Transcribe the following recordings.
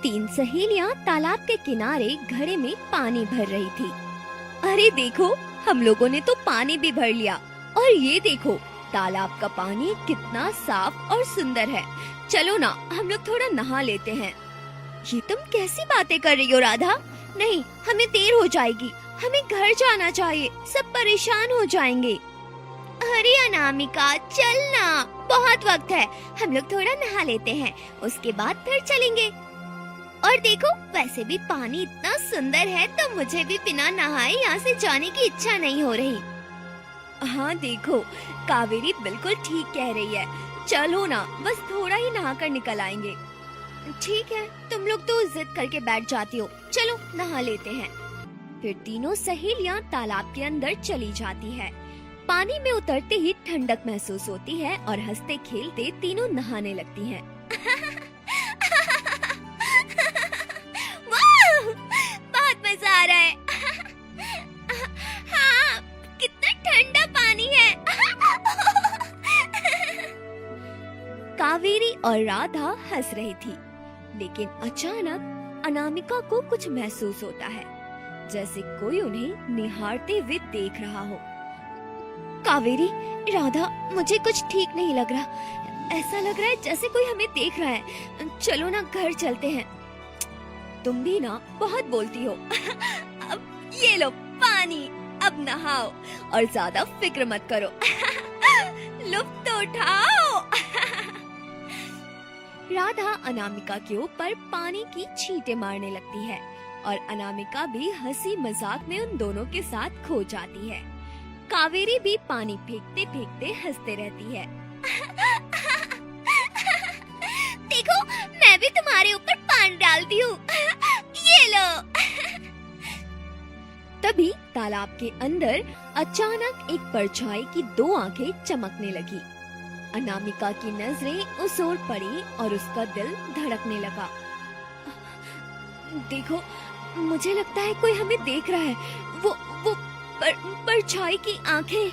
तीन सहेलियां तालाब के किनारे घड़े में पानी भर रही थी। अरे देखो, हम लोगों ने तो पानी भी भर लिया और ये देखो तालाब का पानी कितना साफ और सुंदर है। चलो ना, हम लोग थोड़ा नहा लेते हैं। ये तुम कैसी बातें कर रही हो राधा? नहीं, हमें देर हो जाएगी, हमें घर जाना चाहिए, सब परेशान हो जाएंगे। अरे अनामिका, चल ना, बहुत वक्त है, हम लोग थोड़ा नहा लेते हैं, उसके बाद फिर चलेंगे। और देखो, वैसे भी पानी इतना सुंदर है तो मुझे भी बिना नहाए यहाँ से जाने की इच्छा नहीं हो रही। हाँ देखो, कावेरी बिल्कुल ठीक कह रही है, चलो ना, बस थोड़ा ही नहा कर निकल आएंगे। ठीक है, तुम लोग तो जिद करके बैठ जाती हो, चलो नहा लेते हैं। फिर तीनों सहेलियां तालाब के अंदर चली जाती है। पानी में उतरते ही ठंडक महसूस होती है और हंसते खेलते तीनों नहाने लगती हैं। वाह, बहुत मजा आ रहा है। हाँ, कितना ठंडा पानी है। कावेरी और राधा हंस रही थी, लेकिन अचानक अनामिका को कुछ महसूस होता है, जैसे कोई उन्हें निहारते हुए देख रहा हो। कावेरी, राधा, मुझे कुछ ठीक नहीं लग रहा, ऐसा लग रहा है जैसे कोई हमें देख रहा है। चलो ना, घर चलते हैं। तुम भी ना बहुत बोलती हो। अब ये लो पानी, अब नहाओ और ज्यादा फिक्र मत करो। लुत्फ तो उठाओ। राधा अनामिका के ऊपर पानी की छींटे मारने लगती है और अनामिका भी हंसी मजाक में उन दोनों के साथ खो जाती है। कावेरी भी पानी फेंकते फेंकते हंसते रहती है। देखो, मैं भी तुम्हारे ऊपर पानी डालती हूँ। ये लो। तभी तालाब के अंदर अचानक एक परछाई की दो आंखें चमकने लगी। अनामिका की नजरें उस ओर पड़ी और उसका दिल धड़कने लगा। देखो, मुझे लगता है कोई हमें देख रहा है। वो परछाई की आंखें।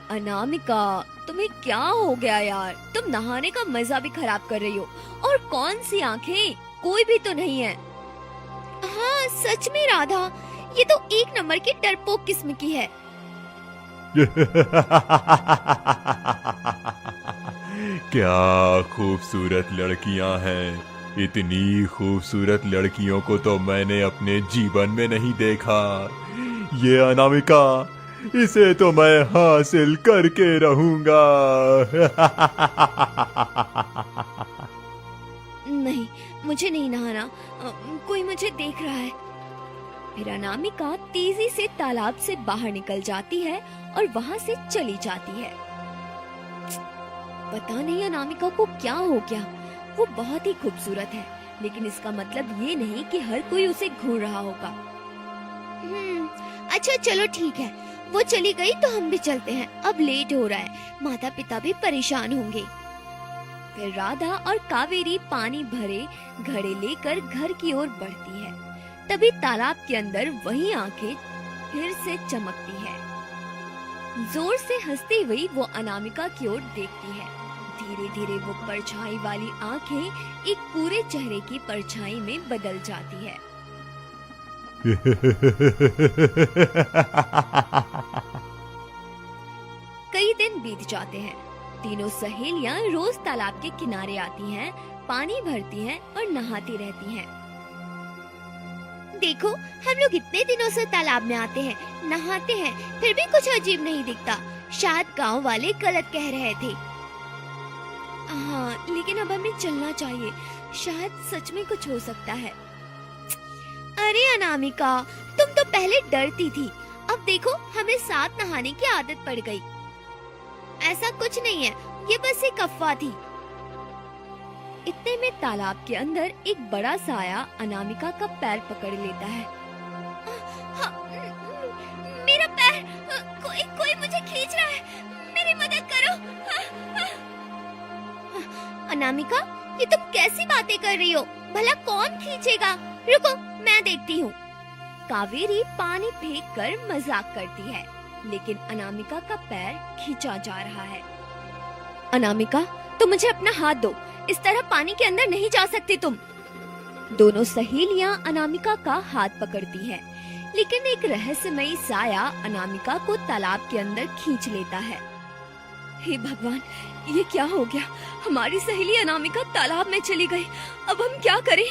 अनामिका, तुम्हें क्या हो गया यार? तुम नहाने का मजा भी खराब कर रही हो। और कौन सी आंखें? कोई भी तो नहीं है। हाँ सच में राधा, ये तो एक नंबर की डरपोक किस्म की है। क्या खूबसूरत लड़कियां हैं। इतनी खूबसूरत लड़कियों को तो मैंने अपने जीवन में नहीं देखा। ये अनामिका, इसे तो मैं हासिल करके रहूंगा। नहीं, मुझे नहीं नहाना, कोई मुझे देख रहा है। फिर अनामिका तेजी से तालाब से बाहर निकल जाती है और वहाँ से चली जाती है। पता नहीं अनामिका को क्या हो गया। वो बहुत ही खूबसूरत है, लेकिन इसका मतलब ये नहीं कि हर कोई उसे घूर रहा होगा। अच्छा चलो ठीक है, वो चली गई तो हम भी चलते हैं, अब लेट हो रहा है, माता पिता भी परेशान होंगे। फिर राधा और कावेरी पानी भरे घड़े लेकर घर की ओर बढ़ती है। तभी तालाब के अंदर वही आंखें फिर से चमकती है। जोर से हंसती हुई वो अनामिका की ओर देखती है। धीरे धीरे वो परछाई वाली आंखें एक पूरे चेहरे की परछाई में बदल जाती है। कई दिन बीत जाते हैं। तीनों सहेलियां रोज तालाब के किनारे आती हैं, पानी भरती हैं और नहाती रहती हैं। देखो, हम लोग इतने दिनों से तालाब में आते हैं, नहाते हैं, फिर भी कुछ अजीब नहीं दिखता। शायद गांव वाले गलत कह रहे थे। हाँ, लेकिन अब हमें चलना चाहिए, शायद सच में कुछ हो सकता है। अरे अनामिका, तुम तो पहले डरती थी, अब देखो हमें साथ नहाने की आदत पड़ गई। ऐसा कुछ नहीं है, ये बस एक अफवाह थी। इतने में तालाब के अंदर एक बड़ा साया अनामिका का पैर पकड़ लेता है। मेरा पैर, कोई मुझे खींच रहा है, मेरी मदद करो। अनामिका, ये तुम कैसी बातें कर रही हो? भला कौन खींचेगा? रुको, मैं देखती हूँ। कावेरी पानी फेंक कर मजाक करती है, लेकिन अनामिका का पैर खींचा जा रहा है। अनामिका, तुम मुझे अपना हाथ दो, इस तरह पानी के अंदर नहीं जा सकती तुम। दोनों सहेलियां अनामिका का हाथ पकड़ती है, लेकिन एक रहस्यमयी साया अनामिका को तालाब के अंदर खींच लेता है। हे भगवान, ये क्या हो गया? हमारी सहेली अनामिका तालाब में चली गई। अब हम क्या करें?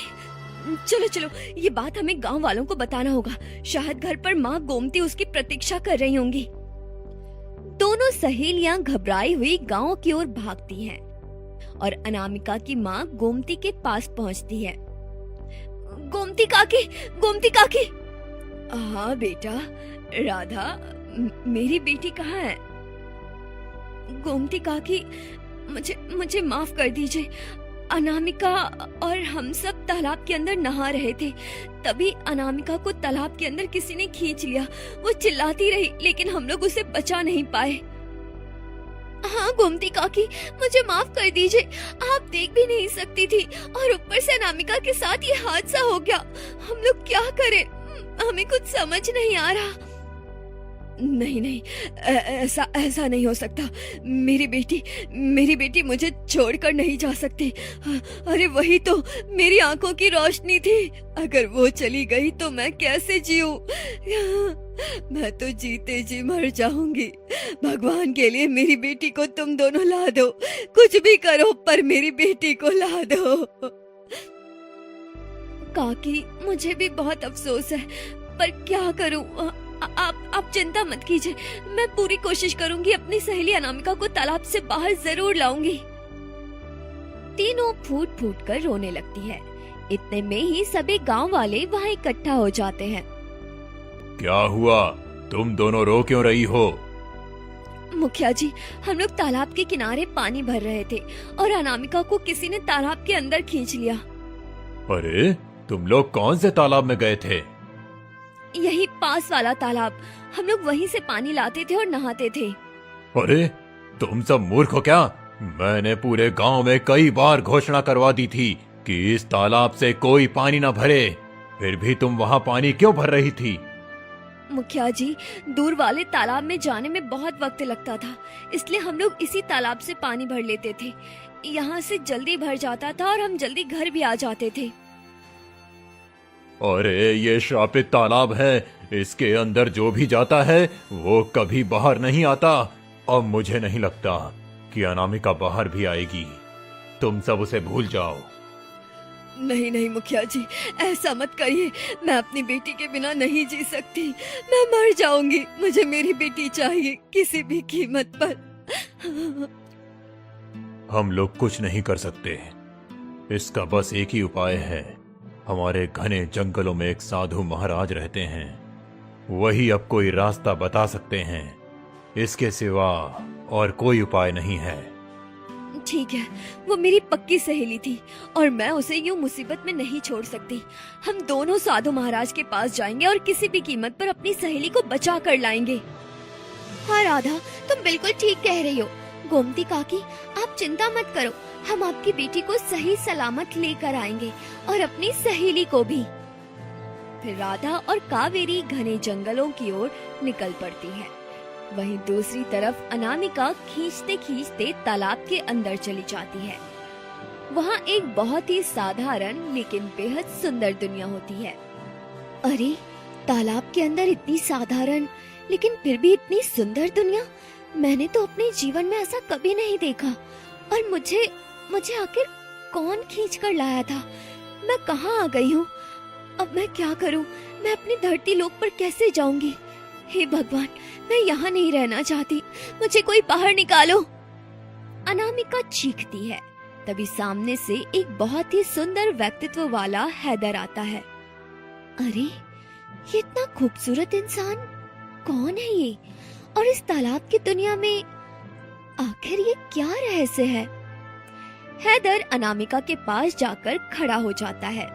चलो चलो, ये बात हमें गांव वालों को बताना होगा। शायद घर पर माँ गोमती उसकी प्रतीक्षा कर रही होंगी। दोनों सहेलियां घबराई हुई गांव की ओर भागती हैं और अनामिका की माँ गोमती के पास पहुंचती है। गोमती काकी, गोमती काकी। हाँ बेटा, राधा, मेरी बेटी कहाँ है? गोमती काकी, मुझे माफ कर दीजिए। अनामिका और हम सब तालाब के अंदर नहा रहे थे, तभी अनामिका को तालाब के अंदर किसी ने खींच लिया। वो चिल्लाती रही, लेकिन हम लोग उसे बचा नहीं पाए। हाँ गोमती काकी, मुझे माफ कर दीजिए। आप देख भी नहीं सकती थी और ऊपर से अनामिका के साथ ये हादसा हो गया। हम लोग क्या करें? हमें कुछ समझ नहीं आ रहा। नहीं नहीं, ऐसा नहीं हो सकता। मेरी बेटी मुझे छोड़कर नहीं जा सकती। अरे वही तो मेरी आंखों की रोशनी थी। अगर वो चली गई तो मैं कैसे जीऊं? मैं तो जीते जी मर जाऊंगी। भगवान के लिए मेरी बेटी को तुम दोनों ला दो। कुछ भी करो, पर मेरी बेटी को ला दो। काकी, मुझे भी बहुत अफसोस है, पर क्या करूं? आप चिंता मत कीजिए। मैं पूरी कोशिश करूंगी। अपनी सहेली अनामिका को तालाब से बाहर जरूर लाऊंगी। तीनों फूट फूट कर रोने लगती है। इतने में ही सभी गांव वाले वहां इकट्ठा हो जाते हैं। क्या हुआ? तुम दोनों रो क्यों रही हो? मुखिया जी, हम लोग तालाब के किनारे पानी भर रहे थे और अनामिका को किसी ने तालाब के अंदर खींच लिया। अरे, तुम लोग कौन से तालाब में गए थे? यही पास वाला तालाब। हम लोग वहीं से पानी लाते थे और नहाते थे। अरे, तुम सब मूर्ख हो क्या? मैंने पूरे गांव में कई बार घोषणा करवा दी थी कि इस तालाब से कोई पानी न भरे, फिर भी तुम वहां पानी क्यों भर रही थी? मुखिया जी, दूर वाले तालाब में जाने में बहुत वक्त लगता था, इसलिए हम लोग इसी तालाब से पानी भर लेते थे। यहाँ से जल्दी भर जाता था और हम जल्दी घर भी आ जाते थे। अरे, ये श्रापित तालाब है। इसके अंदर जो भी जाता है वो कभी बाहर नहीं आता। अब मुझे नहीं लगता कि अनामिका बाहर भी आएगी। तुम सब उसे भूल जाओ। नहीं नहीं मुखिया जी, ऐसा मत करिए। मैं अपनी बेटी के बिना नहीं जी सकती। मैं मर जाऊंगी। मुझे मेरी बेटी चाहिए, किसी भी कीमत पर। हम लोग कुछ नहीं कर सकते। इसका बस एक ही उपाय है। हमारे घने जंगलों में एक साधु महाराज रहते हैं। वही अब कोई रास्ता बता सकते हैं। इसके सिवा और कोई उपाय नहीं है। ठीक है, वो मेरी पक्की सहेली थी और मैं उसे यूं मुसीबत में नहीं छोड़ सकती। हम दोनों साधु महाराज के पास जाएंगे और किसी भी कीमत पर अपनी सहेली को बचा कर लाएंगे। हाँ राधा, तुम बिल्कुल ठीक कह रही हो। गोमती काकी, आप चिंता मत करो। हम आपकी बेटी को सही सलामत लेकर आएंगे और अपनी सहेली को भी। फिर राधा और कावेरी घने जंगलों की ओर निकल पड़ती है। वहीं दूसरी तरफ अनामिका खींचते खींचते तालाब के अंदर चली जाती है। वहाँ एक बहुत ही साधारण लेकिन बेहद सुंदर दुनिया होती है। अरे, तालाब के अंदर इतनी साधारण लेकिन फिर भी इतनी सुंदर दुनिया, मैंने तो अपने जीवन में ऐसा कभी नहीं देखा। और मुझे आखिर कौन खींच कर लाया था? मैं कहाँ आ गई हूँ? अब मैं क्या करूँ? मैं अपनी धरती लोक पर कैसे जाऊंगी? हे भगवान, मैं यहाँ नहीं रहना चाहती। मुझे कोई बाहर निकालो। अनामिका चीखती है। तभी सामने से एक बहुत ही सुंदर व्यक्तित्व वाला हैदर आता है। अरे, ये इतना खूबसूरत इंसान कौन है ये? और इस तालाब की दुनिया में आखिर ये क्या रहस्य है? हैदर अनामिका के पास जाकर खड़ा हो जाता है।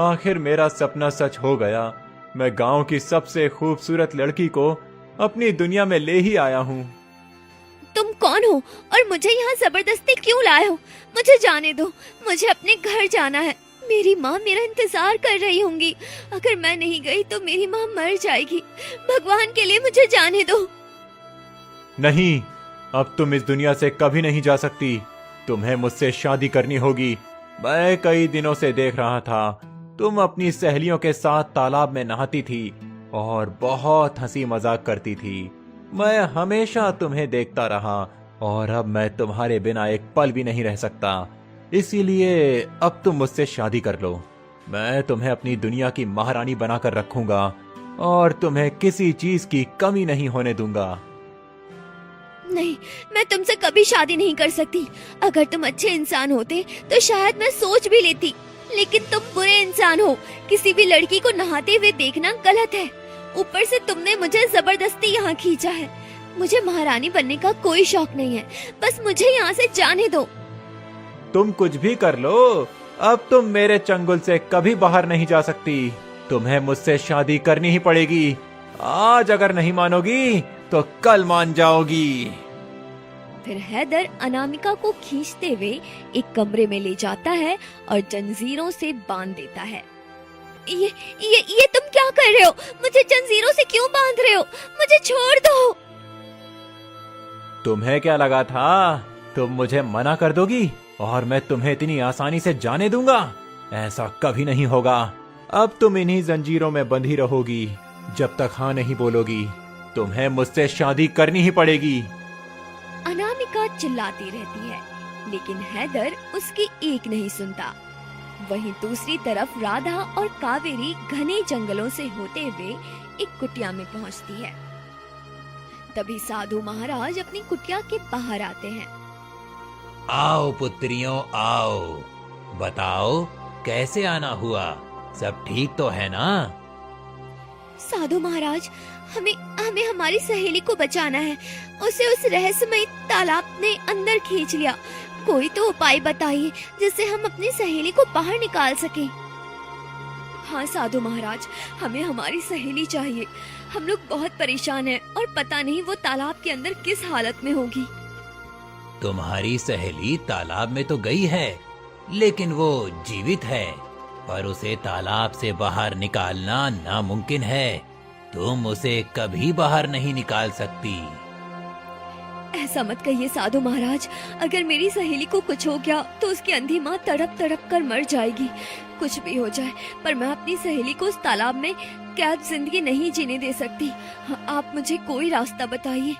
आखिर मेरा सपना सच हो गया। मैं गांव की सबसे खूबसूरत लड़की को अपनी दुनिया में ले ही आया हूँ। तुम कौन हो और मुझे यहाँ जबरदस्ती क्यों लाए हो? मुझे जाने दो। मुझे अपने घर जाना है। मेरी माँ मेरा इंतजार कर रही होंगी। अगर मैं नहीं गई तो मेरी माँ मर जाएगी। भगवान के लिए मुझे जाने दो। नहीं, अब तुम इस दुनिया से कभी नहीं जा सकती। तुम्हें मुझसे शादी करनी होगी। मैं कई दिनों से देख रहा था तुम अपनी सहेलियों के साथ तालाब में नहाती थी और बहुत हंसी मजाक करती थी। मैं हमेशा तुम्हें देखता रहा और अब मैं तुम्हारे बिना एक पल भी नहीं रह सकता। इसीलिए अब तुम मुझसे शादी कर लो। मैं तुम्हें अपनी दुनिया की महारानी बनाकर रखूंगा और तुम्हें किसी चीज की कमी नहीं होने दूंगा। नहीं, मैं तुमसे कभी शादी नहीं कर सकती। अगर तुम अच्छे इंसान होते तो शायद मैं सोच भी लेती, लेकिन तुम बुरे इंसान हो। किसी भी लड़की को नहाते हुए देखना गलत है। ऊपर से तुमने मुझे जबरदस्ती यहाँ खींचा है। मुझे महारानी बनने का कोई शौक नहीं है, बस मुझे यहाँ से जाने दो। तुम कुछ भी कर लो, अब तुम मेरे चंगुल से कभी बाहर नहीं जा सकती। तुम्हें मुझसे शादी करनी ही पड़ेगी। आज अगर नहीं मानोगी तो कल मान जाओगी। फिर हैदर अनामिका को खींचते हुए एक कमरे में ले जाता है और जंजीरों से बांध देता है। ये तुम क्या कर रहे हो? मुझे जंजीरों से क्यों बांध रहे हो? मुझे छोड़ दो। तुम्हें क्या लगा था तुम मुझे मना कर दोगी और मैं तुम्हें इतनी आसानी से जाने दूंगा? ऐसा कभी नहीं होगा। अब तुम इन्हीं जंजीरों में बंधी रहोगी जब तक हाँ नहीं बोलोगी। तुम्हें मुझसे शादी करनी ही पड़ेगी। अनामिका चिल्लाती रहती है, लेकिन हैदर उसकी एक नहीं सुनता। वहीं दूसरी तरफ राधा और कावेरी घने जंगलों से होते हुए एक कुटिया में पहुंचती है। तभी साधु महाराज अपनी कुटिया के बाहर आते हैं। आओ पुत्रियों आओ, बताओ कैसे आना हुआ? सब ठीक तो है ना? साधु महाराज, हमें हमारी सहेली को बचाना है। उसे उस रहस्यमय तालाब ने अंदर खींच लिया। कोई तो उपाय बताइए जिससे हम अपनी सहेली को बाहर निकाल सकें। हाँ साधु महाराज, हमें हमारी सहेली चाहिए। हम लोग बहुत परेशान हैं और पता नहीं वो तालाब के अंदर किस हालत में होगी। तुम्हारी सहेली तालाब में तो गई है, लेकिन वो जीवित है और उसे तालाब से बाहर निकालना नामुमकिन है। तुम उसे कभी बाहर नहीं निकाल सकती। ऐसा मत कहिए साधु महाराज। अगर मेरी सहेली को कुछ हो गया तो उसकी अंधी माँ तड़प तड़प कर मर जाएगी। कुछ भी हो जाए, पर मैं अपनी सहेली को उस तालाब में कैद जिंदगी नहीं जीने दे सकती। आप मुझे कोई रास्ता बताइए।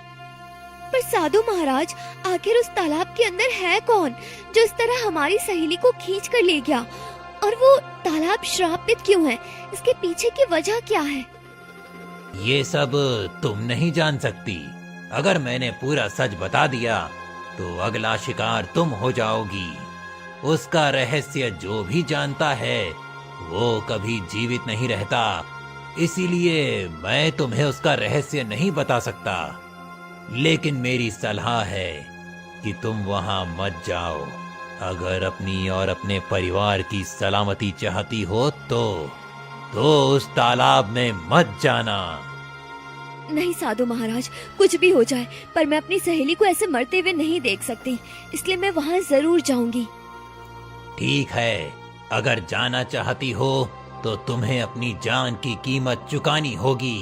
पर साधु महाराज, आखिर उस तालाब के अंदर है कौन जो इस तरह हमारी सहेली को खींच कर ले गया? और वो तालाब श्रापित क्यों है? इसके पीछे की वजह क्या है? ये सब तुम नहीं जान सकती। अगर मैंने पूरा सच बता दिया तो अगला शिकार तुम हो जाओगी। उसका रहस्य जो भी जानता है वो कभी जीवित नहीं रहता, इसीलिए मैं तुम्हें उसका रहस्य नहीं बता सकता। लेकिन मेरी सलाह है कि तुम वहां मत जाओ। अगर अपनी और अपने परिवार की सलामती चाहती हो तो उस तालाब में मत जाना। नहीं साधु महाराज, कुछ भी हो जाए, पर मैं अपनी सहेली को ऐसे मरते हुए नहीं देख सकती, इसलिए मैं वहां जरूर जाऊंगी। ठीक है, अगर जाना चाहती हो तो तुम्हें अपनी जान की कीमत चुकानी होगी।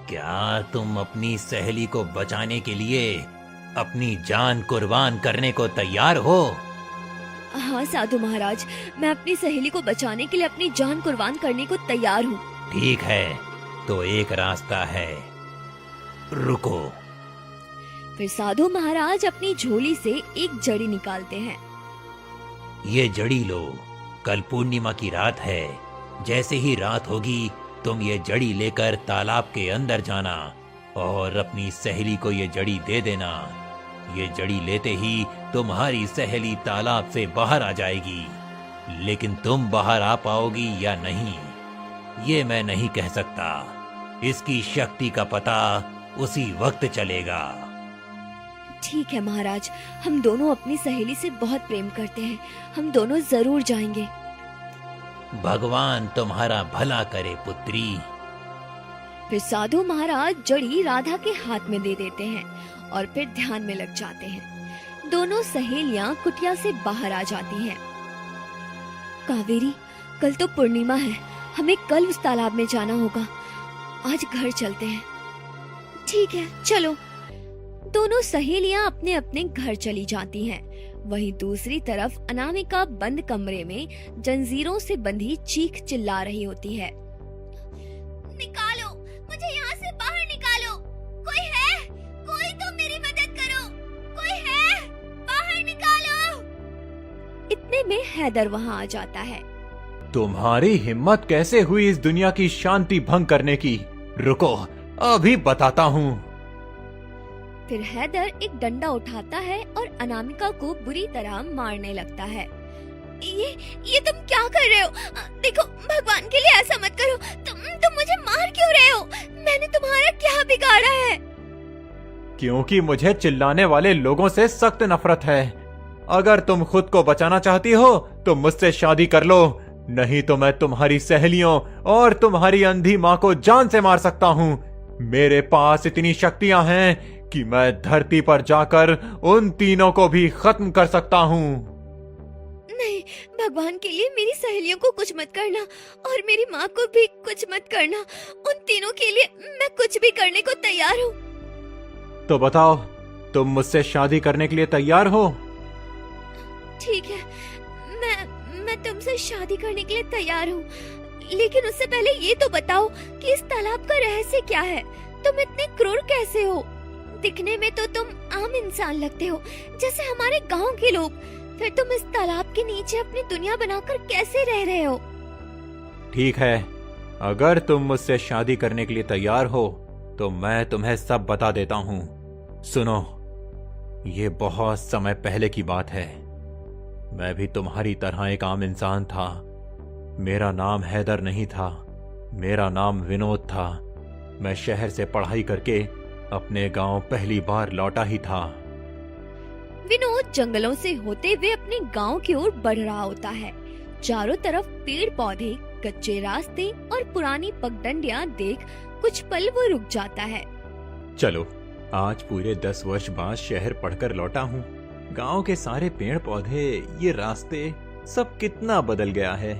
क्या तुम अपनी सहेली को बचाने के लिए अपनी जान कुर्बान करने को तैयार हो? हाँ साधु महाराज, मैं अपनी सहेली को बचाने के लिए अपनी जान कुर्बान करने को तैयार हूँ। ठीक है, तो एक रास्ता है, रुको। फिर साधु महाराज अपनी झोली से एक जड़ी निकालते हैं। ये जड़ी लो, कल पूर्णिमा की रात है। जैसे ही रात होगी तुम ये जड़ी लेकर तालाब के अंदर जाना और अपनी सहेली को ये जड़ी दे देना। ये जड़ी लेते ही तुम्हारी सहेली तालाब से बाहर आ जाएगी, लेकिन तुम बाहर आ पाओगी या नहीं ये मैं नहीं कह सकता। इसकी शक्ति का पता उसी वक्त चलेगा। ठीक है महाराज, हम दोनों अपनी सहेली से बहुत प्रेम करते हैं, हम दोनों जरूर जाएंगे। भगवान तुम्हारा भला करे पुत्री। फिर साधु महाराज जड़ी राधा के हाथ में दे देते हैं और फिर ध्यान में लग जाते हैं। दोनों सहेलियां कुटिया से बाहर आ जाती हैं। कावेरी, कल तो पूर्णिमा है, हमें कल उस तालाब में जाना होगा। आज घर चलते हैं। ठीक है, चलो। दोनों सहेलियां अपने अपने घर चली जाती हैं। वहीं दूसरी तरफ अनामिका बंद कमरे में जंजीरों से बंधी चीख चिल्ला रही होती है। निकालो, मुझे यहाँ से बाहर निकालो। कोई है? कोई तो मेरी मदद करो। कोई है? बाहर निकालो। इतने में हैदर वहाँ आ जाता है। तुम्हारी हिम्मत कैसे हुई इस दुनिया की शांति भंग करने की? रुको, अभी बताता हूँ। फिर हैदर एक डंडा उठाता है और अनामिका को बुरी तरह मारने लगता है। ये तुम क्या कर रहे हो? देखो, भगवान के लिए ऐसा मत करो। तुम मुझे मार क्यों रहे हो? मैंने तुम्हारा क्या बिगाड़ा है? क्योंकि मुझे चिल्लाने वाले लोगों से सख्त नफरत है। अगर तुम खुद को बचाना चाहती हो तो मुझसे शादी कर लो, नहीं तो मैं तुम्हारी सहेलियों और तुम्हारी अंधी माँ को जान से मार सकता हूँ। मेरे पास इतनी शक्तियां हैं कि मैं धरती पर जाकर उन तीनों को भी खत्म कर सकता हूँ। नहीं, भगवान के लिए मेरी सहेलियों को कुछ मत करना और मेरी माँ को भी कुछ मत करना। उन तीनों के लिए मैं कुछ भी करने को तैयार हूँ। तो बताओ, तुम मुझसे शादी करने के लिए तैयार हो? ठीक है, मैं तुमसे शादी करने के लिए तैयार हूँ, लेकिन उससे पहले ये तो बताओ कि इस तालाब का रहस्य क्या है? तुम इतने क्रूर कैसे हो? दिखने में तो तुम आम इंसान लगते हो, जैसे हमारे गांव के लोग। फिर तुम इस तालाब के नीचे अपनी दुनिया बनाकर कैसे रह रहे हो? ठीक है, अगर तुम मुझसे शादी करने के लिए तैयार हो तो मैं तुम्हें सब बता देता हूँ। सुनो, ये बहुत समय पहले की बात है। मैं भी तुम्हारी तरह एक आम इंसान था। मेरा नाम हैदर नहीं था, मेरा नाम विनोद था। मैं शहर से पढ़ाई करके अपने गांव पहली बार लौटा ही था। विनोद जंगलों से होते हुए अपने गांव की ओर बढ़ रहा होता है। चारों तरफ पेड़ पौधे, कच्चे रास्ते और पुरानी पगडंडियां देख कुछ पल वो रुक जाता है। चलो, आज पूरे 10 वर्ष बाद शहर पढ़कर लौटा हूँ। गांव के सारे पेड़ पौधे, ये रास्ते, सब कितना बदल गया है।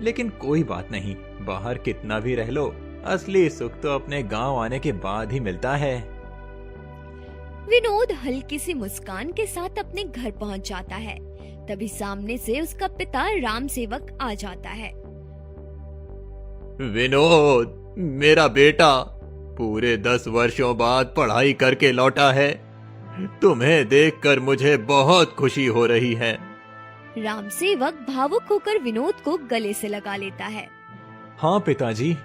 लेकिन कोई बात नहीं, बाहर कितना भी रह लो, असली सुख तो अपने गांव आने के बाद ही मिलता है। विनोद हल्की सी मुस्कान के साथ अपने घर पहुंच जाता है। तभी सामने से उसका पिता राम सेवक आ जाता है। विनोद, मेरा बेटा पूरे 10 वर्षों बाद पढ़ाई करके लौटा है। तुम्हें देखकर मुझे बहुत खुशी हो रही है। राम सेवक भावुक होकर विनोद को गले से लगा लेता है। हाँ पिताजी,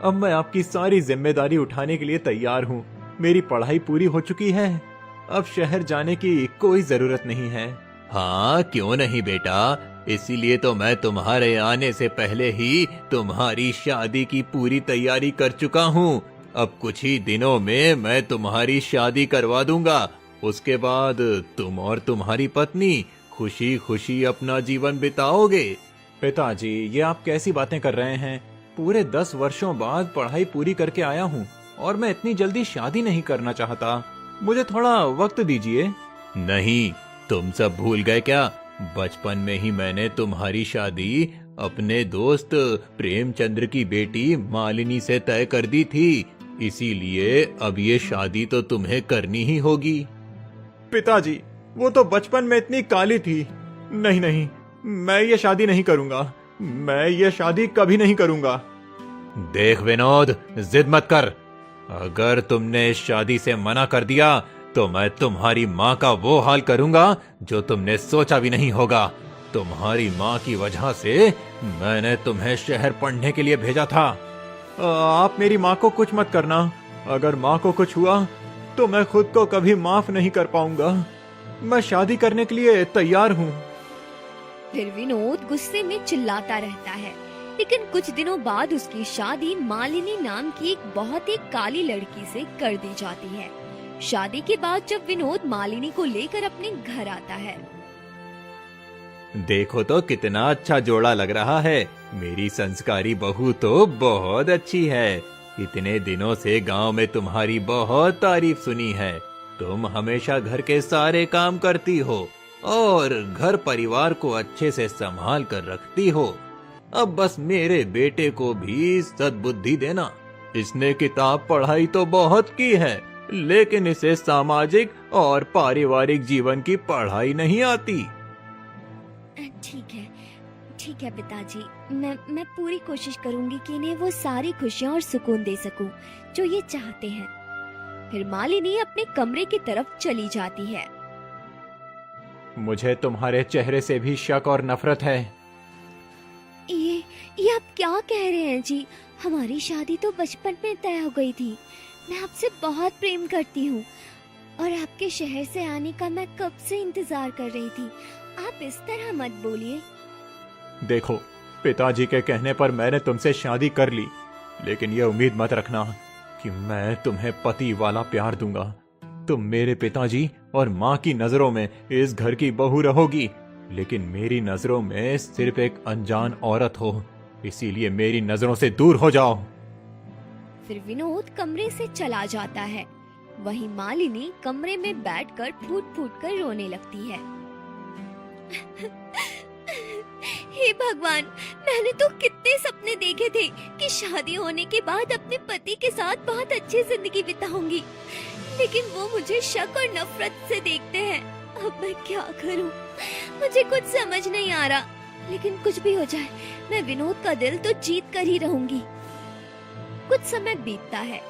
अब मैं आपकी सारी जिम्मेदारी उठाने के लिए तैयार हूँ। मेरी पढ़ाई पूरी हो चुकी है, अब शहर जाने की कोई जरूरत नहीं है। हाँ, क्यों नहीं बेटा, इसीलिए तो मैं तुम्हारे आने से पहले ही तुम्हारी शादी की पूरी तैयारी कर चुका हूँ। अब कुछ ही दिनों में मैं तुम्हारी शादी करवा दूंगा। उसके बाद तुम और तुम्हारी पत्नी खुशी खुशी अपना जीवन बिताओगे। पिताजी, ये आप कैसी बातें कर रहे हैं? पूरे 10 वर्षों बाद पढ़ाई पूरी करके आया हूँ और मैं इतनी जल्दी शादी नहीं करना चाहता। मुझे थोड़ा वक्त दीजिए। नहीं, तुम सब भूल गए क्या? बचपन में ही मैंने तुम्हारी शादी अपने दोस्त प्रेमचंद्र की बेटी मालिनी से तय कर दी थी। इसीलिए अब ये शादी तो तुम्हें करनी ही होगी। पिताजी, वो तो बचपन में इतनी काली थी। नहीं नहीं, मैं ये शादी नहीं करूंगा। मैं ये शादी कभी नहीं करूंगा। देख विनोद, जिद मत कर। अगर तुमने इस शादी से मना कर दिया तो मैं तुम्हारी माँ का वो हाल करूंगा जो तुमने सोचा भी नहीं होगा। तुम्हारी माँ की वजह से मैंने तुम्हें शहर पढ़ने के लिए भेजा था। आप मेरी माँ को कुछ मत करना। अगर माँ को कुछ हुआ तो मैं खुद को कभी माफ नहीं कर पाऊंगा। मैं शादी करने के लिए तैयार हूँ। फिर विनोद गुस्से में चिल्लाता रहता है। लेकिन कुछ दिनों बाद उसकी शादी मालिनी नाम की एक बहुत ही काली लड़की से कर दी जाती है। शादी के बाद जब विनोद मालिनी को लेकर अपने घर आता है, देखो तो कितना अच्छा जोड़ा लग रहा है। मेरी संस्कारी बहू तो बहुत अच्छी है। इतने दिनों से गांव में तुम्हारी बहुत तारीफ सुनी है। तुम हमेशा घर के सारे काम करती हो और घर परिवार को अच्छे से संभाल कर रखती हो। अब बस मेरे बेटे को भी सद्बुद्धि देना। इसने किताब पढ़ाई तो बहुत की है, लेकिन इसे सामाजिक और पारिवारिक जीवन की पढ़ाई नहीं आती। ठीक है पिताजी, मैं पूरी कोशिश करूंगी कि इन्हें वो सारी खुशियाँ और सुकून दे सकूं जो ये चाहते हैं। फिर मालिनी अपने कमरे की तरफ चली जाती है। मुझे तुम्हारे चेहरे से भी शक और नफरत है। ये आप क्या कह रहे हैं जी? हमारी शादी तो बचपन में तय हो गई थी। मैं आपसे बहुत प्रेम करती हूँ और आपके शहर से आने का मैं कब से इंतजार कर रही थी। आप इस तरह मत बोलिए। देखो, पिताजी के कहने पर मैंने तुमसे शादी कर ली, लेकिन ये उम्मीद मत रखना कि मैं तुम्हें पति वाला प्यार दूंगा। तुम मेरे पिताजी और माँ की नजरों में इस घर की बहू रहोगी, लेकिन मेरी नजरों में सिर्फ एक अनजान औरत हो। इसीलिए मेरी नजरों से दूर हो जाओ। फिर विनोद कमरे से चला जाता है। वहीं मालिनी कमरे में बैठकर फूट फूट कर रोने लगती है। हे भगवान, मैंने तो कितने सपने देखे थे कि शादी होने के बाद अपने पति के साथ बहुत अच्छी जिंदगी बिताऊंगी, लेकिन वो मुझे शक और नफरत से देखते हैं। अब मैं क्या करूं? मुझे कुछ समझ नहीं आ रहा, लेकिन कुछ भी हो जाए मैं विनोद का दिल तो जीत कर ही रहूंगी। कुछ समय बीतता है।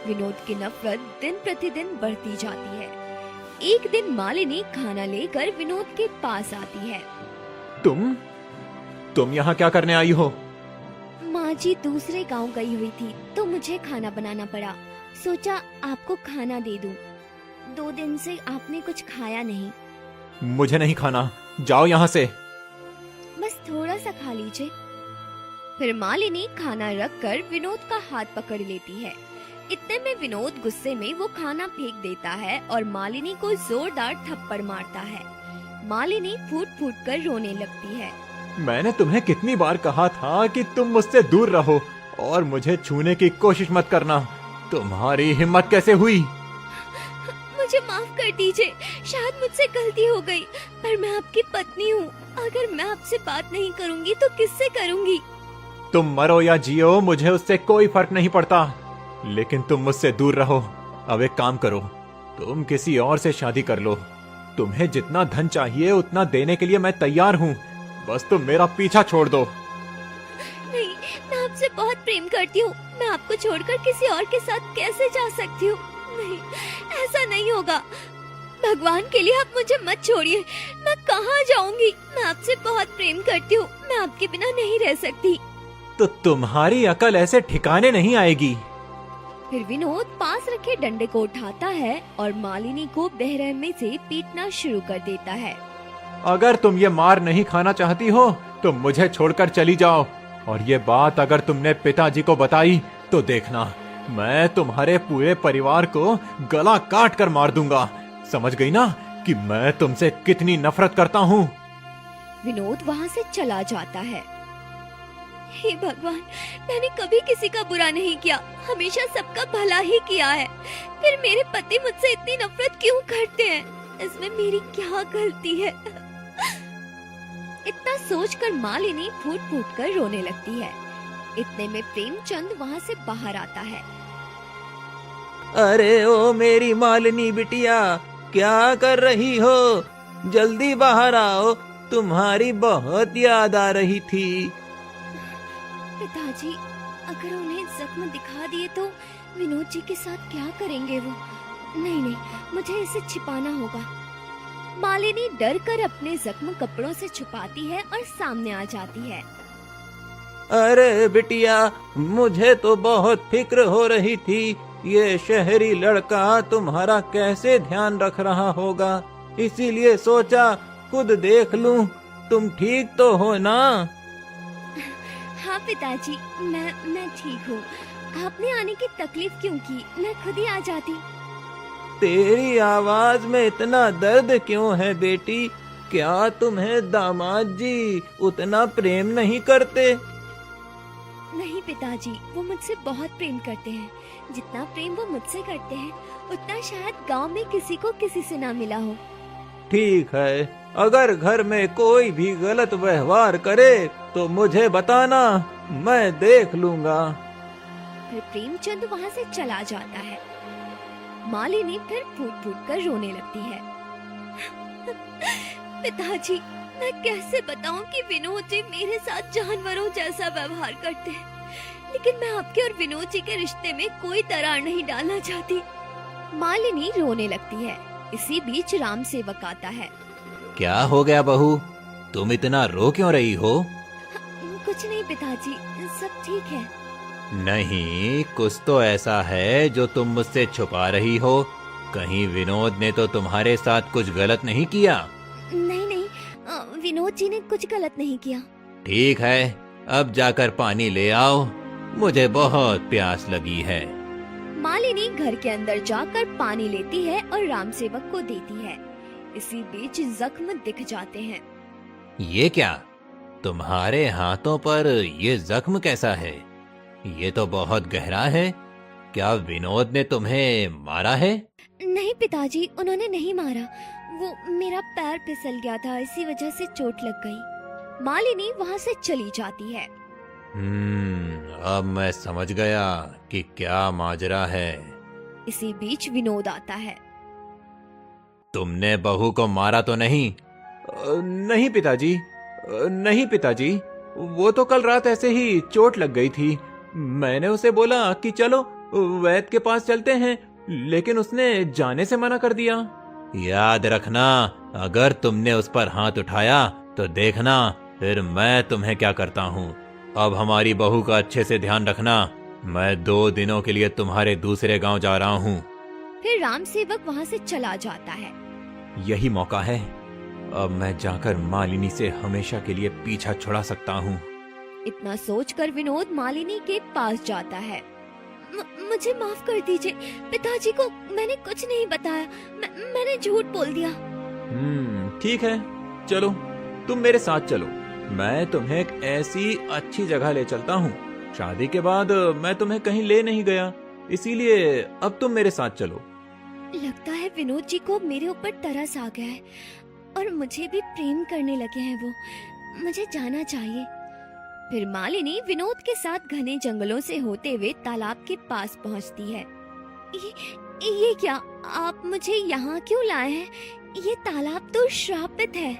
विनोद की नफरत दिन प्रतिदिन बढ़ती जाती है। एक दिन मालिनी खाना लेकर विनोद के पास आती है। तुम यहाँ क्या करने आई हो? माँ जी दूसरे गांव गई हुई थी तो मुझे खाना बनाना पड़ा। सोचा आपको खाना दे दूं। 2 दिन से आपने कुछ खाया नहीं। मुझे नहीं खाना, जाओ यहाँ से। बस थोड़ा सा खा लीजिए। फिर मालिनी खाना रखकर विनोद का हाथ पकड़ लेती है। इतने में विनोद गुस्से में वो खाना फेंक देता है और मालिनी को जोरदार थप्पड़ मारता है। मालिनी फूट फूट कर रोने लगती है। मैंने तुम्हें कितनी बार कहा था कि तुम मुझसे दूर रहो और मुझे छूने की कोशिश मत करना। तुम्हारी हिम्मत कैसे हुई? मुझे माफ कर दीजिए, शायद मुझसे गलती हो गई, पर मैं आपकी पत्नी हूँ। अगर मैं आपसे बात नहीं करूँगी तो किससे करूँगी? तुम मरो या जियो, मुझे उससे कोई फर्क नहीं पड़ता, लेकिन तुम मुझसे दूर रहो। अब एक काम करो, तुम किसी और से शादी कर लो। तुम्हें जितना धन चाहिए उतना देने के लिए मैं तैयार हूँ। बस तुम मेरा पीछा छोड़ दो। नहीं, मैं आपसे बहुत प्रेम करती हूँ। मैं आपको छोड़कर किसी और के साथ कैसे जा सकती हूँ? नहीं, ऐसा नहीं होगा। भगवान के लिए आप मुझे मत छोड़िए। मैं कहाँ जाऊंगी? मैं आपसे बहुत प्रेम करती हूँ। मैं आपके बिना नहीं रह सकती। तो तुम्हारी अकल ऐसे ठिकाने नहीं आएगी। फिर विनोद पास रखे डंडे को उठाता है और मालिनी को बेरहमी से पीटना शुरू कर देता है। अगर तुम ये मार नहीं खाना चाहती हो तो मुझे छोड़कर चली जाओ, और ये बात अगर तुमने पिताजी को बताई तो देखना, मैं तुम्हारे पूरे परिवार को गला काट कर मार दूंगा। समझ गई ना कि मैं तुमसे कितनी नफरत करता हूँ? विनोद वहाँ से चला जाता है। हे भगवान, मैंने कभी किसी का बुरा नहीं किया, हमेशा सबका भला ही किया है। फिर मेरे पति मुझसे इतनी नफरत क्यों करते हैं? इसमें मेरी क्या गलती है? इतना सोचकर मालिनी फूट फूट कर रोने लगती है। इतने में प्रेमचंद वहाँ से बाहर आता है। अरे ओ मेरी मालिनी बिटिया, क्या कर रही हो? जल्दी बाहर आओ, तुम्हारी बहुत याद आ रही थी। पिताजी, अगर उन्हें जख्म दिखा दिए तो विनोद जी के साथ क्या करेंगे वो? नहीं, मुझे इसे छिपाना होगा। मालिनी डर कर अपने जख्म कपड़ों से छुपाती है और सामने आ जाती है। अरे बिटिया, मुझे तो बहुत फिक्र हो रही थी, ये शहरी लड़का तुम्हारा कैसे ध्यान रख रहा होगा, इसीलिए सोचा खुद देख लूं, तुम ठीक तो हो ना? हाँ पिताजी, मैं ठीक हूँ। आपने आने की तकलीफ क्यों की? मैं खुद ही आ जाती। तेरी आवाज में इतना दर्द क्यों है बेटी? क्या तुम्हें दामाद जी उतना प्रेम नहीं करते? नहीं पिताजी, वो मुझसे बहुत प्रेम करते हैं। जितना प्रेम वो मुझसे करते हैं उतना शायद गांव में किसी को किसी से ना मिला हो। ठीक है, अगर घर में कोई भी गलत व्यवहार करे तो मुझे बताना, मैं देख लूंगा। फिर प्रेमचंद वहाँ से चला जाता है। मालिनी फिर फूट फूट कर रोने लगती है। पिताजी, मैं कैसे बताऊं कि विनोद जी मेरे साथ जानवरों जैसा व्यवहार करते हैं, लेकिन मैं आपके और विनोद जी के रिश्ते में कोई दरार नहीं डालना चाहती। मालिनी रोने लगती है। इसी बीच राम सेवक आता है। क्या हो गया बहू, तुम इतना रो क्यों रही हो? कुछ नहीं पिताजी, सब ठीक है। नहीं, कुछ तो ऐसा है जो तुम मुझसे छुपा रही हो। कहीं विनोद ने तो तुम्हारे साथ कुछ गलत नहीं किया? नहीं नहीं, विनोद जी ने कुछ गलत नहीं किया। ठीक है, अब जाकर पानी ले आओ, मुझे बहुत प्यास लगी है। मालिनी घर के अंदर जाकर पानी लेती है और राम सेवक को देती है। इसी बीच जख्म दिख जाते हैं। ये क्या, तुम्हारे हाथों पर ये जख्म कैसा है? ये तो बहुत गहरा है। क्या विनोद ने तुम्हें मारा है? नहीं पिताजी, उन्होंने नहीं मारा, वो मेरा पैर फिसल गया था, इसी वजह से चोट लग गई। मालिनी वहाँ से चली जाती है। अब मैं समझ गया कि क्या माजरा है। इसी बीच विनोद आता है। तुमने बहू को मारा तो नहीं? नहीं पिताजी, नहीं पिताजी, वो तो कल रात ऐसे ही चोट लग गई थी। मैंने उसे बोला कि चलो वैद्य के पास चलते हैं, लेकिन उसने जाने से मना कर दिया। याद रखना, अगर तुमने उस पर हाथ उठाया तो देखना फिर मैं तुम्हें क्या करता हूँ। अब हमारी बहू का अच्छे से ध्यान रखना। मैं 2 दिनों के लिए तुम्हारे दूसरे गांव जा रहा हूँ। फिर राम सेवक वहाँ से चला जाता है। यही मौका है, अब मैं जाकर मालिनी से हमेशा के लिए पीछा छुड़ा सकता हूँ। इतना सोचकर विनोद मालिनी के पास जाता है। मुझे माफ कर दीजिए पिताजी को मैंने कुछ नहीं बताया, मैंने झूठ बोल दिया। ठीक है, चलो तुम मेरे साथ चलो, मैं तुम्हें एक ऐसी अच्छी जगह ले चलता हूँ। शादी के बाद मैं तुम्हें कहीं ले नहीं गया, इसीलिए अब तुम मेरे साथ चलो। लगता है विनोद जी को मेरे ऊपर तरस आ गया है और मुझे भी प्रेम करने लगे हैं वो। मुझे जाना चाहिए। फिर मालिनी विनोद के साथ घने जंगलों से होते हुए तालाब के पास पहुंचती है। ये क्या, आप मुझे यहाँ क्यों लाए हैं? ये तालाब तो श्रापित है।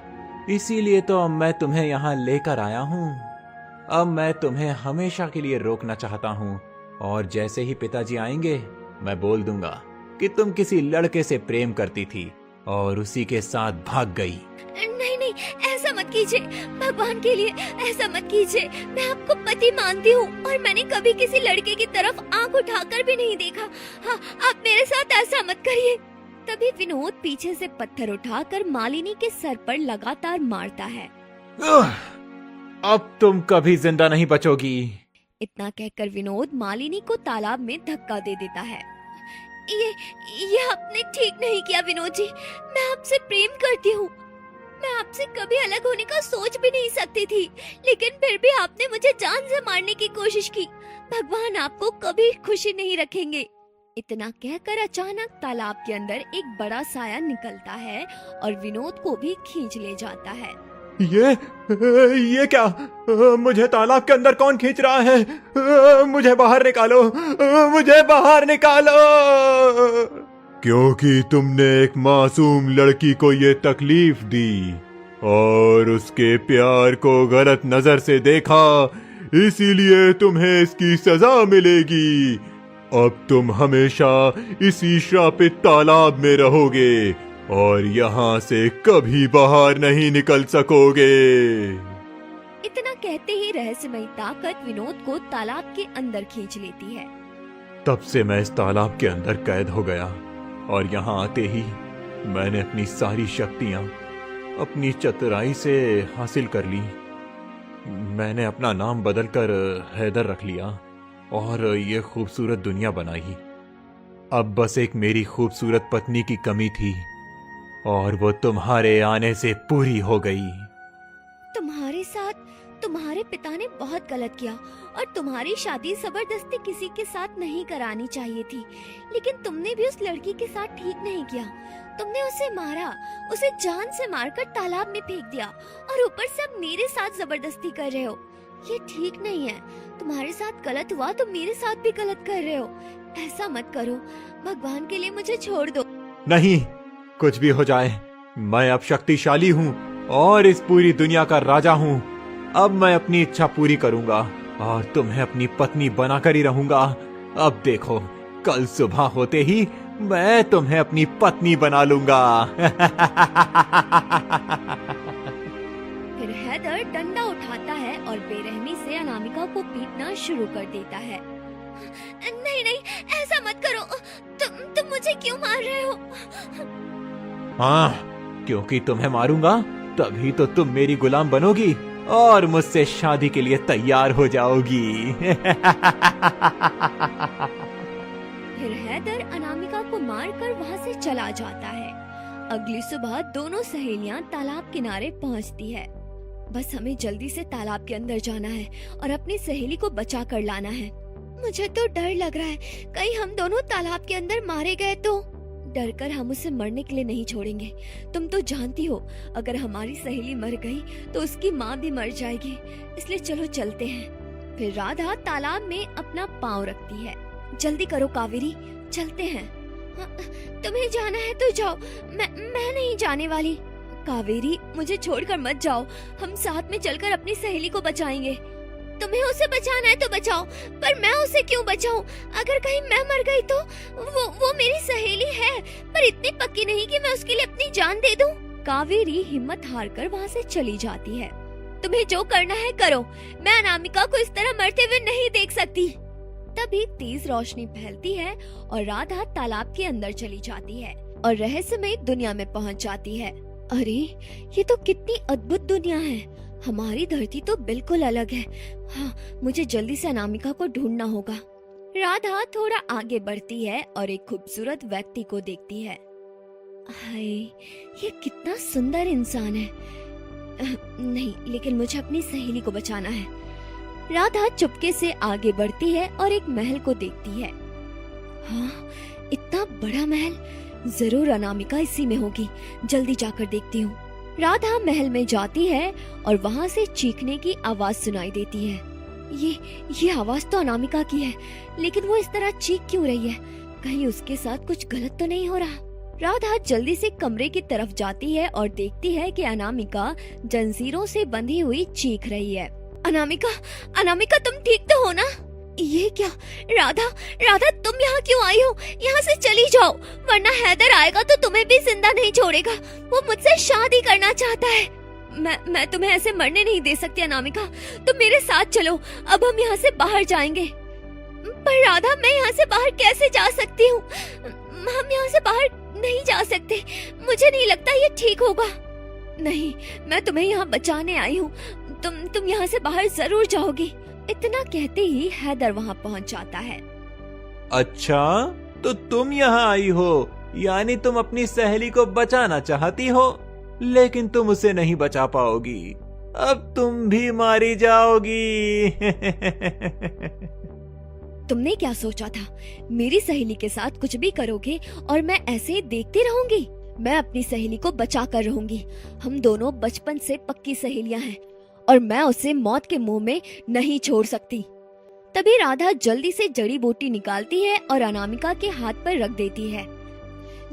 इसीलिए तो अब मैं तुम्हें यहाँ लेकर आया हूँ। अब मैं तुम्हें हमेशा के लिए रोकना चाहता हूँ, और जैसे ही पिताजी आएंगे मैं बोल दूंगा कि तुम किसी लड़के से प्रेम करती थी और उसी के साथ भाग गई। नहीं नहीं, ऐसा मत कीजिए, भगवान के लिए ऐसा मत कीजिए। मैं आपको पति मानती हूँ और मैंने कभी किसी लड़के की तरफ आंख उठाकर भी नहीं देखा। हाँ, आप मेरे साथ ऐसा मत करिए। तभी विनोद पीछे से पत्थर उठाकर मालिनी के सर पर लगातार मारता है। अब तुम कभी जिंदा नहीं बचोगी। इतना कहकर विनोद मालिनी को तालाब में धक्का दे देता है। ये आपने ठीक नहीं किया विनोद जी, मैं आपसे प्रेम करती हूँ। मैं आपसे कभी अलग होने का सोच भी नहीं सकती थी, लेकिन फिर भी आपने मुझे जान से मारने की कोशिश की। भगवान आपको कभी खुशी नहीं रखेंगे। इतना कहकर अचानक तालाब के अंदर एक बड़ा साया निकलता है और विनोद को भी खींच ले जाता है। ये क्या? मुझे तालाब के अंदर कौन खींच रहा है? मुझे बाहर निकालो, मुझे बाहर निकालो। क्योंकि तुमने एक मासूम लड़की को ये तकलीफ दी और उसके प्यार को गलत नजर से देखा, इसीलिए तुम्हें इसकी सजा मिलेगी। अब तुम हमेशा इसी श्रापित तालाब में रहोगे और यहाँ से कभी बाहर नहीं निकल सकोगे। इतना कहते ही रहस्यमयी ताकत विनोद को तालाब के अंदर खींच लेती है। तब से मैं इस तालाब के अंदर कैद हो गया और यहाँ आते ही मैंने अपनी सारी शक्तियाँ अपनी चतुराई से हासिल कर ली। मैंने अपना नाम बदलकर हैदर रख लिया और ये खूबसूरत दुनिया बनाई। अब बस एक मेरी खूबसूरत पत्नी की कमी थी और वो तुम्हारे आने से पूरी हो गई। तुम्हारे साथ तुम्हारे पिता ने बहुत गलत किया और तुम्हारी शादी जबरदस्ती किसी के साथ नहीं करानी चाहिए थी, लेकिन तुमने भी उस लड़की के साथ ठीक नहीं किया। तुमने उसे मारा, उसे जान से मारकर तालाब में फेंक दिया और ऊपर से अब मेरे साथ जबरदस्ती कर रहे हो। ये ठीक नहीं है। तुम्हारे साथ गलत हुआ तो मेरे साथ भी गलत कर रहे हो। ऐसा मत करो, भगवान के लिए मुझे छोड़ दो। नहीं, कुछ भी हो जाए, मैं अब शक्तिशाली हूँ और इस पूरी दुनिया का राजा हूँ। अब मैं अपनी इच्छा पूरी करूंगा और तुम्हें अपनी पत्नी बनाकर ही रहूंगा। अब देखो, कल सुबह होते ही मैं तुम्हें अपनी पत्नी बना लूंगा। फिर हैदर डंडा उठाता है और बेरहमी से अनामिका को पीटना शुरू कर देता है। नहीं नहीं, ऐसा मत करो। तुम मुझे क्यों मार रहे हो? हाँ, क्योंकि तुम्हें मारूंगा तभी तो तुम मेरी गुलाम बनोगी और मुझसे शादी के लिए तैयार हो जाओगी। फिर हैदर अनामिका को मारकर वहाँ से चला जाता है। अगली सुबह दोनों सहेलियां तालाब किनारे पहुँचती है। बस हमें जल्दी से तालाब के अंदर जाना है और अपनी सहेली को बचा कर लाना है। मुझे तो डर लग रहा है, कहीं हम दोनों तालाब के अंदर मारे गए तो। डर कर हम उसे मरने के लिए नहीं छोड़ेंगे। तुम तो जानती हो, अगर हमारी सहेली मर गई तो उसकी माँ भी मर जाएगी। इसलिए चलो चलते हैं। फिर राधा तालाब में अपना पाँव रखती है। जल्दी करो कावेरी, चलते हैं। हाँ, तुम्हें जाना है तो जाओ, मैं नहीं जाने वाली। कावेरी, मुझे छोड़कर मत जाओ, हम साथ में चलकर अपनी सहेली को बचाएंगे। तुम्हें उसे बचाना है तो बचाओ, पर मैं उसे क्यों बचाऊं? अगर कहीं मैं मर गई तो वो मेरी सहेली है, पर इतनी पक्की नहीं कि मैं उसके लिए अपनी जान दे दूं। कावेरी हिम्मत हारकर वहाँ से चली जाती है। तुम्हें जो करना है करो, मैं अनामिका को इस तरह मरते हुए नहीं देख सकती। तभी तेज रोशनी फैलती है और राधा तालाब के अंदर चली जाती है और रहस्यमय दुनिया में पहुँच जाती है। अरे, ये तो कितनी अद्भुत दुनिया है। हमारी धरती तो बिल्कुल अलग है। हाँ, मुझे जल्दी से अनामिका को ढूंढना होगा। राधा थोड़ा आगे बढ़ती है और एक खूबसूरत व्यक्ति को देखती है। हाय, ये कितना सुंदर इंसान है। नहीं, लेकिन मुझे अपनी सहेली को बचाना है। राधा चुपके से आगे बढ़ती है और एक महल को देखती है। हाँ, इतना बड़ा महल, जरूर अनामिका इसी में होगी। जल्दी जाकर देखती हूँ। राधा महल में जाती है और वहाँ से चीखने की आवाज सुनाई देती है। ये आवाज तो अनामिका की है, लेकिन वो इस तरह चीख क्यों रही है? कहीं उसके साथ कुछ गलत तो नहीं हो रहा? राधा जल्दी से कमरे की तरफ जाती है और देखती है कि अनामिका जंजीरों से बंधी हुई चीख रही है। अनामिका, अनामिका, तुम ठीक तो हो ना? ये क्या? राधा, राधा, तुम यहाँ क्यों आई हो? यहाँ से चली जाओ, वरना हैदर आएगा तो तुम्हें भी जिंदा नहीं छोड़ेगा। वो मुझसे शादी करना चाहता है। मैं तुम्हें ऐसे मरने नहीं दे सकती अनामिका, तुम मेरे साथ चलो। अब हम यहाँ से बाहर जाएंगे। पर राधा, मैं यहाँ से बाहर कैसे जा सकती हूँ? हम यहाँ से बाहर नहीं जा सकते। मुझे नहीं लगता ये ठीक होगा। नहीं, मैं तुम्हें यहाँ बचाने आई हूँ। तुम यहाँ से बाहर जरूर जाओगी। इतना कहते ही हैदर वहाँ पहुँच जाता है। अच्छा, तो तुम यहाँ आई हो, यानी तुम अपनी सहेली को बचाना चाहती हो, लेकिन तुम उसे नहीं बचा पाओगी। अब तुम भी मारी जाओगी। तुमने क्या सोचा था? मेरी सहेली के साथ कुछ भी करोगे और मैं ऐसे ही देखती रहूंगी? मैं अपनी सहेली को बचा कर रहूंगी। हम दोनों बचपन से पक्की सहेलियां हैं और मैं उसे मौत के मुंह में नहीं छोड़ सकती। तभी राधा जल्दी से जड़ी बूटी निकालती है और अनामिका के हाथ पर रख देती है।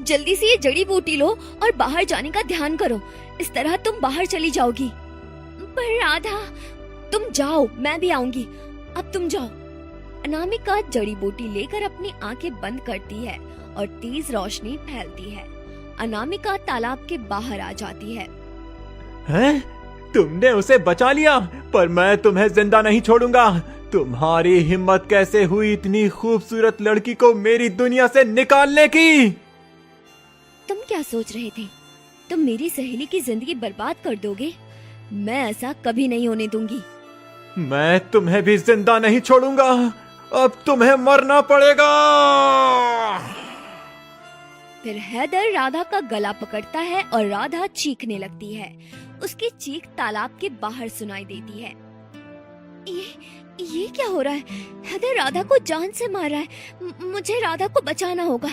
जल्दी से ये जड़ी बूटी लो और बाहर जाने का ध्यान करो, इस तरह तुम बाहर चली जाओगी। पर राधा, तुम जाओ, मैं भी आऊंगी। अब तुम जाओ। अनामिका जड़ी बूटी लेकर अपनी आंखें बंद करती है और तेज रोशनी फैलती है। अनामिका तालाब के बाहर आ जाती है। हैं? तुमने उसे बचा लिया, पर मैं तुम्हें जिंदा नहीं छोड़ूंगा। तुम्हारी हिम्मत कैसे हुई इतनी खूबसूरत लड़की को मेरी दुनिया से निकालने की? तुम क्या सोच रहे थे? तुम मेरी सहेली की जिंदगी बर्बाद कर दोगे? मैं ऐसा कभी नहीं होने दूंगी। मैं तुम्हें भी जिंदा नहीं छोड़ूंगा। अब तुम्हें मरना पड़ेगा। फिर हैदर राधा का गला पकड़ता है और राधा चीखने लगती है। उसकी चीख तालाब के बाहर सुनाई देती है। ये क्या हो रहा है? हैदर राधा को जान से मार रहा है। मुझे राधा को बचाना होगा।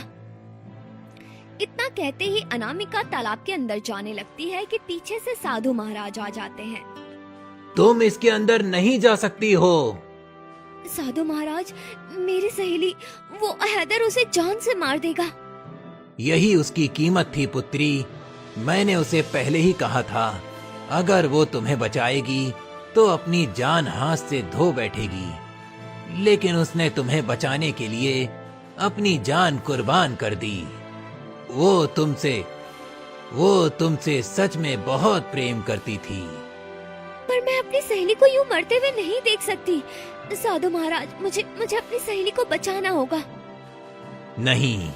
इतना कहते ही अनामिका तालाब के अंदर जाने लगती है कि पीछे से साधु महाराज आ जाते हैं। तुम इसके अंदर नहीं जा सकती हो। साधु महाराज, मेरी सहेली, वो हैदर उसे जान से मार देगा। यही उसकी कीमत थी पुत्री। मैंने उसे पहले ही कहा था, अगर वो तुम्हें बचाएगी तो अपनी जान हाथ से धो बैठेगी, लेकिन उसने तुम्हें बचाने के लिए अपनी जान कुर्बान कर दी। वो तुमसे सच में बहुत प्रेम करती थी। पर मैं अपनी सहेली को यूं मरते हुए नहीं देख सकती। साधु महाराज, मुझे अपनी सहेली को बचाना होगा। नहीं,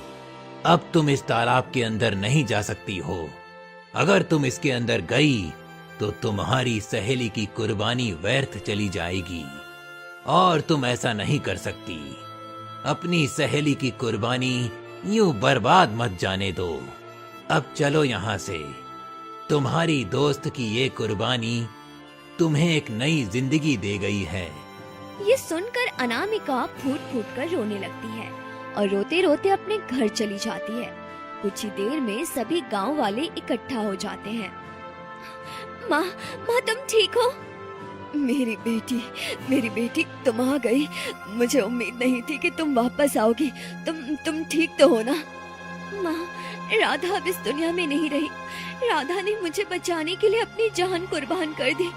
अब तुम इस तालाब के अंदर नहीं जा सकती हो। अगर तुम इसके अंदर गई तो तुम्हारी सहेली की कुर्बानी व्यर्थ चली जाएगी, और तुम ऐसा नहीं कर सकती। अपनी सहेली की कुर्बानी यूं बर्बाद मत जाने दो। अब चलो यहाँ से। तुम्हारी दोस्त की ये कुर्बानी तुम्हें एक नई जिंदगी दे गई है। ये सुनकर अनामिका फूट फूट कर रोने लगती है और रोते रोते अपने घर चली जाती है। कुछ ही देर में सभी गांव वाले इकट्ठा हो जाते हैं। माँ, तुम ठीक हो? मेरी बेटी तुम आ गई। मुझे उम्मीद नहीं थी कि तुम वापस आओगी। तुम ठीक तो हो ना? माँ, राधा अब इस दुनिया में नहीं रही। राधा ने मुझे बचाने के लिए अपनी जान कुर्बान कर दी।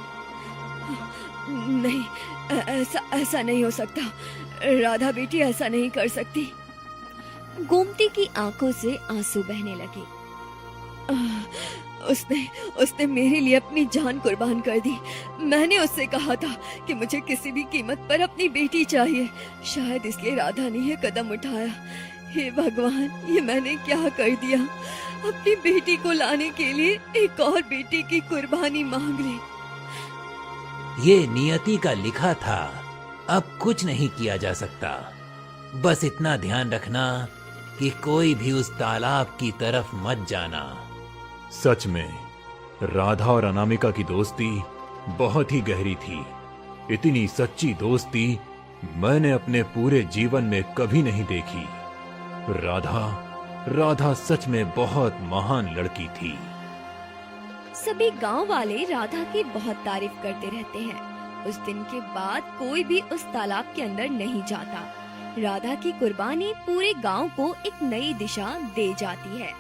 नहीं, ऐसा नहीं हो सकता। राधा बेटी ऐसा नहीं कर सकती। गोमती की आंखों से आंसू बहने लगे। उसने मेरे लिए अपनी जान कुर्बान कर दी। मैंने उससे कहा था कि मुझे किसी भी कीमत पर अपनी बेटी चाहिए। शायद इसलिए राधा ने ये कदम उठाया। हे भगवान, ये मैंने क्या कर दिया? अपनी बेटी को लाने के लिए एक और बेटी की कुर्बानी मांग ली। ये नियति का लिखा था। अब कुछ नहीं किया जा सकता। बस इतना ध्यान रखना कि कोई भी उस तालाब की तरफ मत जाना। सच में राधा और अनामिका की दोस्ती बहुत ही गहरी थी। इतनी सच्ची दोस्ती मैंने अपने पूरे जीवन में कभी नहीं देखी। राधा सच में बहुत महान लड़की थी। सभी गांव वाले राधा की बहुत तारीफ करते रहते हैं। उस दिन के बाद कोई भी उस तालाब के अंदर नहीं जाता। राधा की कुर्बानी पूरे गांव को एक नई दिशा दे जाती है।